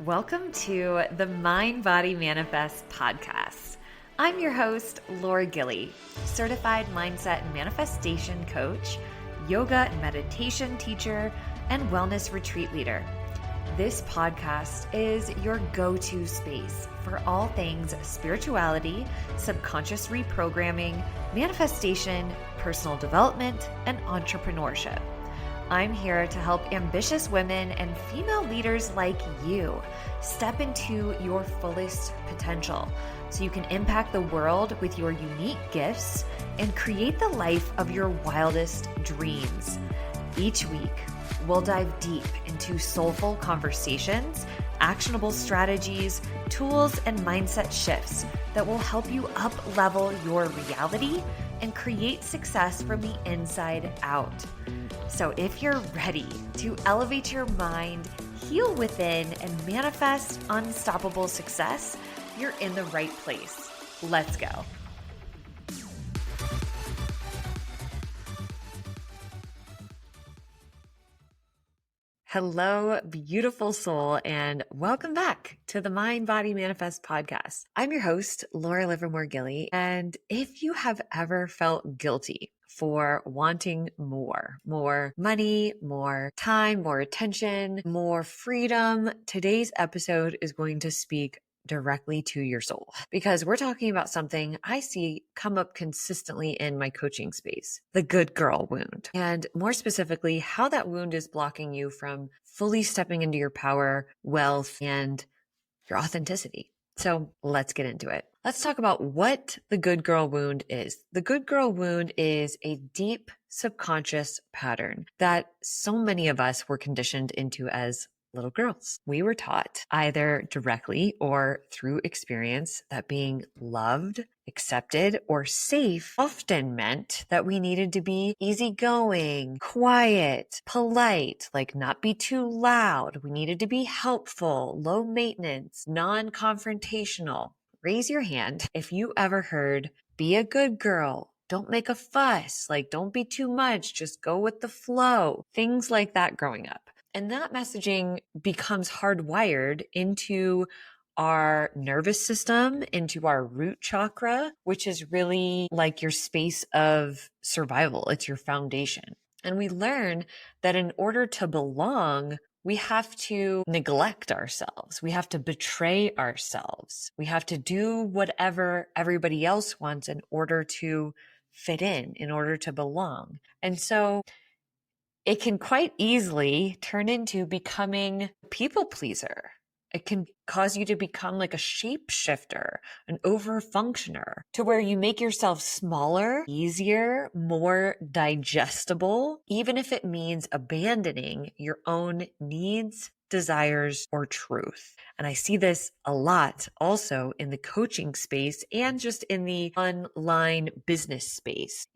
Welcome to the Mind Body Manifest podcast. I'm your host, Laura Gilley, certified mindset and manifestation coach, yoga and meditation teacher, and wellness retreat leader. This podcast is your go-to space for all things spirituality, subconscious reprogramming, manifestation, personal development, and entrepreneurship. I'm here to help ambitious women and female leaders like you step into your fullest potential so you can impact the world with your unique gifts and create the life of your wildest dreams. Each week, we'll dive deep into soulful conversations, actionable strategies, tools, and mindset shifts that will help you up-level your reality and create success from the inside out. So if you're ready to elevate your mind, heal within, and manifest unstoppable success, you're in the right place. Let's go. Hello, beautiful soul, and welcome back to the Mind Body Manifest podcast. I'm your host, Laura Livermore Gilley, and if you have ever felt guilty for wanting more money, more time, more attention, more freedom, today's episode is going to speak directly to your soul, because we're talking about something I see come up consistently in my coaching space, the good girl wound, and more specifically, how that wound is blocking you from fully stepping into your power, wealth, and your authenticity. So let's get into it. Let's talk about what the good girl wound is. The good girl wound is a deep subconscious pattern that so many of us were conditioned into as little girls. We were taught either directly or through experience that being loved, accepted, or safe often meant that we needed to be easygoing, quiet, polite, like not be too loud. We needed to be helpful, low maintenance, non-confrontational. Raise your hand if you ever heard, be a good girl. Don't make a fuss. Like, don't be too much. Just go with the flow. Things like that growing up. And that messaging becomes hardwired into our nervous system, into our root chakra, which is really like your space of survival. It's your foundation. And we learn that in order to belong, we have to neglect ourselves. We have to betray ourselves. We have to do whatever everybody else wants in order to fit in order to belong. And so it can quite easily turn into becoming a people pleaser. It can cause you to become like a shapeshifter, an overfunctioner, to where you make yourself smaller, easier, more digestible, even if it means abandoning your own needs, desires, or truth. And I see this a lot also in the coaching space and just in the online business space,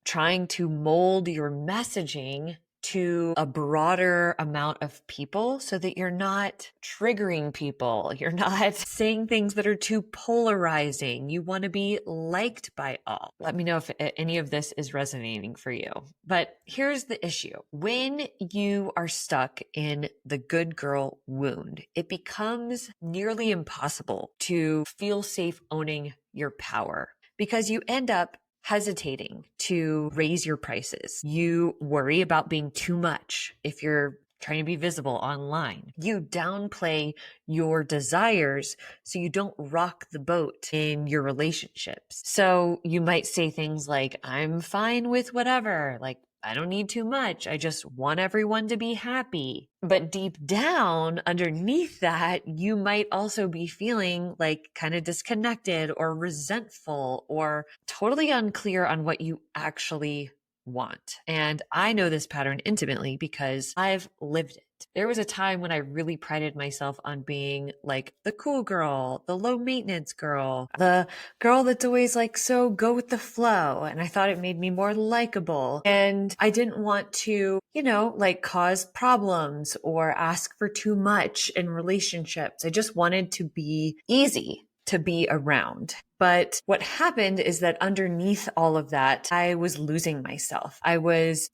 trying to mold your messaging to a broader amount of people so that you're not triggering people. You're not saying things that are too polarizing. You want to be liked by all. Let me know if any of this is resonating for you. But here's the issue. When you are stuck in the good girl wound, it becomes nearly impossible to feel safe owning your power, because you end up hesitating to raise your prices. You worry about being too much if you're trying to be visible online. You downplay your desires so you don't rock the boat in your relationships. So you might say things like, I'm fine with whatever, like, I don't need too much. I just want everyone to be happy. But deep down underneath that, you might also be feeling like kind of disconnected or resentful or totally unclear on what you actually want. And I know this pattern intimately because I've lived it. There was a time when I really prided myself on being like the cool girl, the low maintenance girl, the girl that's always like, so go with the flow. And I thought it made me more likable. And I didn't want to, like cause problems or ask for too much in relationships. I just wanted to be easy to be around. But what happened is that underneath all of that, I was losing myself. I was,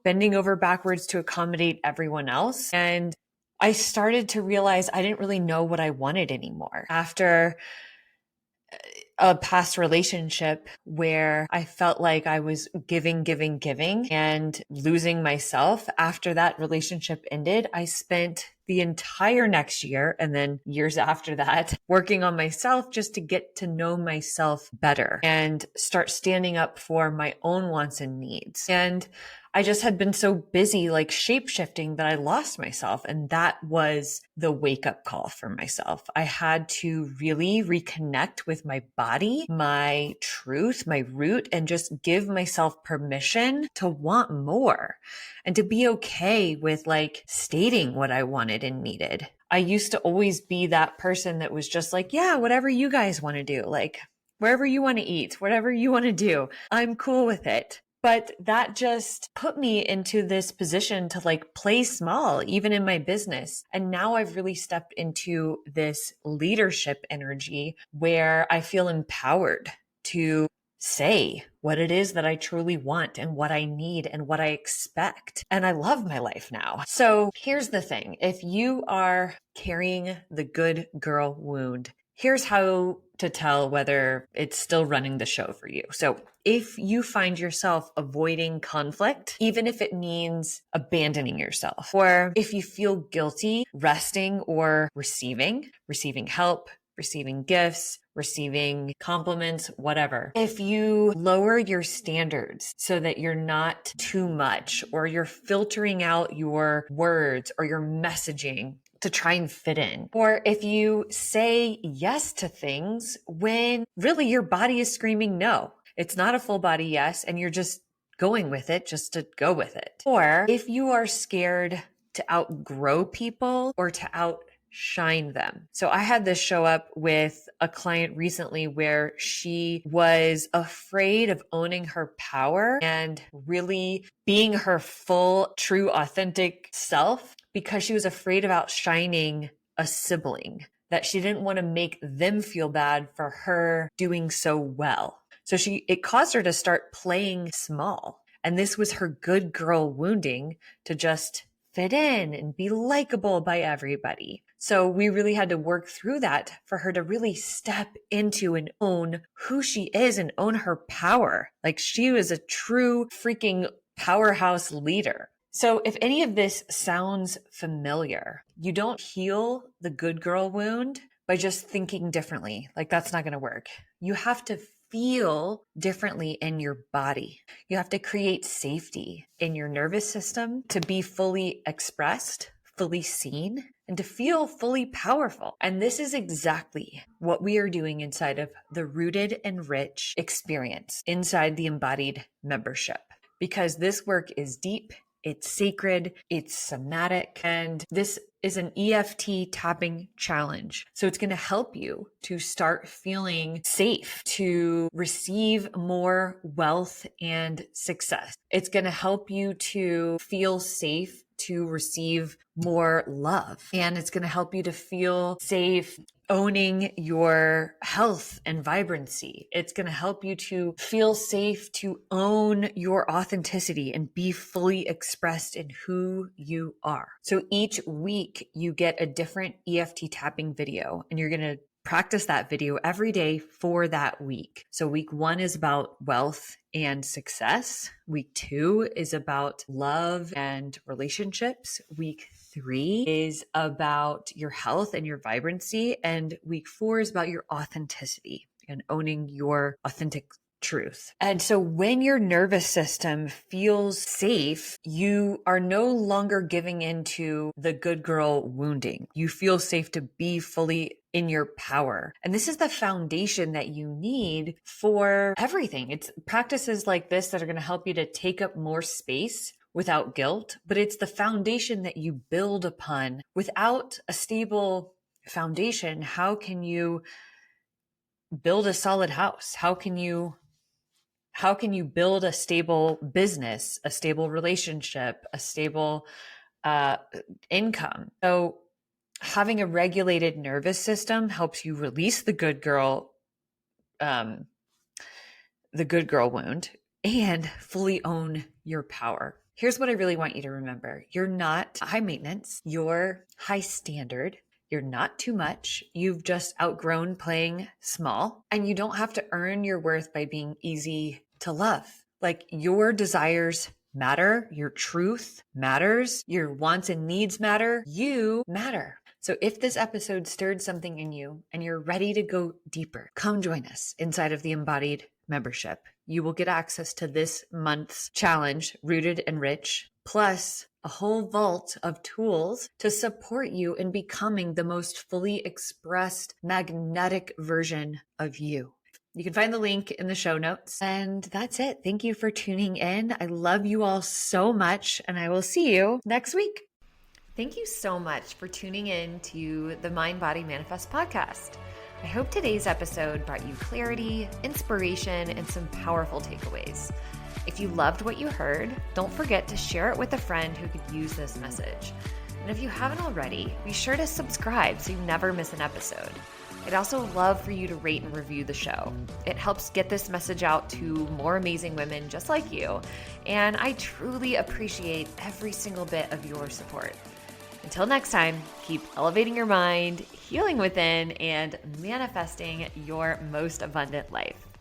bending over backwards to accommodate everyone else. And I started to realize I didn't really know what I wanted anymore. After a past relationship where I felt like I was giving, and losing myself. After that relationship ended, I spent the entire next year and then years after that working on myself just to get to know myself better and start standing up for my own wants and needs. And I just had been so busy like shape shifting that I lost myself. And that was the wake up call for myself. I had to really reconnect with my body, my truth, my root, and just give myself permission to want more and to be okay with like stating what I wanted and needed. I used to always be that person that was just like, yeah, whatever you guys want to do, like wherever you want to eat, whatever you want to do, I'm cool with it. But that just put me into this position to like play small, even in my business. And now I've really stepped into this leadership energy where I feel empowered to say what it is that I truly want and what I need and what I expect. And I love my life now. So here's the thing. If you are carrying the good girl wound, here's how to tell whether it's still running the show for you. So if you find yourself avoiding conflict, even if it means abandoning yourself, or if you feel guilty resting or receiving help, receiving gifts, receiving compliments, whatever. If you lower your standards so that you're not too much, or you're filtering out your words or your messaging to try and fit in, or if you say yes to things when really your body is screaming no, it's not a full body yes, and you're just going with it just to go with it. Or if you are scared to outgrow people or to outshine them. So I had this show up with a client recently where she was afraid of owning her power and really being her full, true, authentic self because she was afraid of outshining a sibling, that she didn't want to make them feel bad for her doing so well. So it caused her to start playing small. And this was her good girl wounding to just fit in and be likable by everybody. So we really had to work through that for her to really step into and own who she is and own her power. Like she was a true freaking powerhouse leader. So if any of this sounds familiar, you don't heal the good girl wound by just thinking differently. Like that's not going to work. You have to feel differently in your body. You have to create safety in your nervous system to be fully expressed, fully seen, and to feel fully powerful. And this is exactly what we are doing inside of the Rooted and Rich experience inside the Embodied membership, because this work is deep. It's sacred, it's somatic, and this is an EFT tapping challenge. So it's going to help you to start feeling safe to receive more wealth and success. It's going to help you to feel safe to receive more love. And it's going to help you to feel safe owning your health and vibrancy. It's going to help you to feel safe to own your authenticity and be fully expressed in who you are. So each week you get a different EFT tapping video, and you're going to practice that video every day for that week. So week 1 is about wealth and success. Week 2 is about love and relationships. Week 3 is about your health and your vibrancy. And week 4 is about your authenticity and owning your authentic truth. And so when your nervous system feels safe, you are no longer giving into the good girl wounding. You feel safe to be fully in your power. And this is the foundation that you need for everything. It's practices like this that are going to help you to take up more space without guilt, but it's the foundation that you build upon. Without a stable foundation, how can you build a solid house? How can you build a stable business, a stable relationship, a stable income? So having a regulated nervous system helps you release the good girl wound and fully own your power. Here's what I really want you to remember. You're not high maintenance. You're high standard. You're not too much. You've just outgrown playing small, and you don't have to earn your worth by being easy to love. Like, your desires matter. Your truth matters. Your wants and needs matter. You matter. So if this episode stirred something in you and you're ready to go deeper, come join us inside of the Embodied membership. You will get access to this month's challenge, Rooted and Rich, plus a whole vault of tools to support you in becoming the most fully expressed, magnetic version of you. You can find the link in the show notes. And that's it. Thank you for tuning in. I love you all so much, and I will see you next week. Thank you so much for tuning in to the Mind Body Manifest podcast. I hope today's episode brought you clarity, inspiration, and some powerful takeaways. If you loved what you heard, don't forget to share it with a friend who could use this message. And if you haven't already, be sure to subscribe so you never miss an episode. I'd also love for you to rate and review the show. It helps get this message out to more amazing women just like you, and I truly appreciate every single bit of your support. Until next time, keep elevating your mind, healing within, and manifesting your most abundant life.